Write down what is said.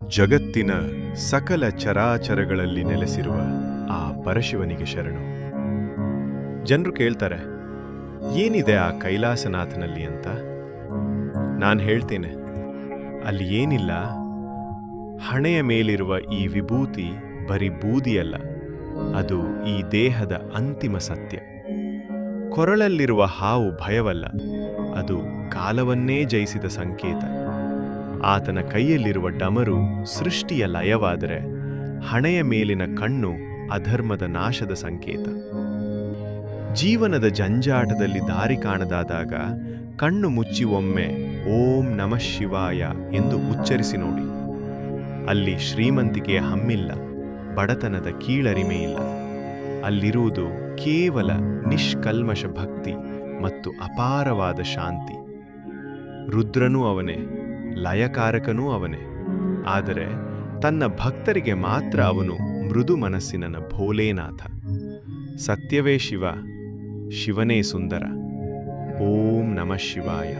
ಜಗತ್ತಿನ ಸಕಲ ಚರಾಚರಗಳಲ್ಲಿ ನೆಲೆಸಿರುವ ಆ ಪರಶಿವನಿಗೆ ಶರಣು. ಜನರು ಕೇಳ್ತಾರೆ, ಏನಿದೆ ಆ ಕೈಲಾಸನಾಥನಲ್ಲಿ ಅಂತ? ನಾನು ಹೇಳ್ತೇನೆ, ಅಲ್ಲಿ ಏನಿಲ್ಲ. ಹಣೆಯ ಮೇಲಿರುವ ಈ ವಿಭೂತಿ ಬರೀ ಬೂದಿಯಲ್ಲ, ಅದು ಈ ದೇಹದ ಅಂತಿಮ ಸತ್ಯ. ಕೊರಳಲ್ಲಿರುವ ಹಾವು ಭಯವಲ್ಲ, ಅದು ಕಾಲವನ್ನೇ ಜಯಿಸಿದ ಸಂಕೇತ. ಆತನ ಕೈಯಲ್ಲಿರುವ ಡಮರು ಸೃಷ್ಟಿಯ ಲಯವಾದರೆ, ಹಣೆಯ ಮೇಲಿನ ಕಣ್ಣು ಅಧರ್ಮದ ನಾಶದ ಸಂಕೇತ. ಜೀವನದ ಜಂಜಾಟದಲ್ಲಿ ದಾರಿ ಕಾಣದಾದಾಗ ಕಣ್ಣು ಮುಚ್ಚಿ ಒಮ್ಮೆ ಓಂ ನಮಃ ಶಿವಾಯ ಎಂದು ಉಚ್ಚರಿಸಿ ನೋಡಿ. ಅಲ್ಲಿ ಶ್ರೀಮಂತಿಕೆಯ ಹಮ್ಮಿಲ್ಲ, ಬಡತನದ ಕೀಳರಿಮೆಯಿಲ್ಲ. ಅಲ್ಲಿರುವುದು ಕೇವಲ ನಿಷ್ಕಲ್ಮಶ ಭಕ್ತಿ ಮತ್ತು ಅಪಾರವಾದ ಶಾಂತಿ. ರುದ್ರನೂ ಅವನೇ, ಲಯಕಾರಕನೂ ಅವನೇ. ಆದರೆ ತನ್ನ ಭಕ್ತರಿಗೆ ಮಾತ್ರ ಅವನು ಮೃದು ಮನಸ್ಸಿನ ಭೋಲೇನಾಥ. ಸತ್ಯವೇ ಶಿವ, ಶಿವನೇ ಸುಂದರ. ಓಂ ನಮಃ ಶಿವಾಯ.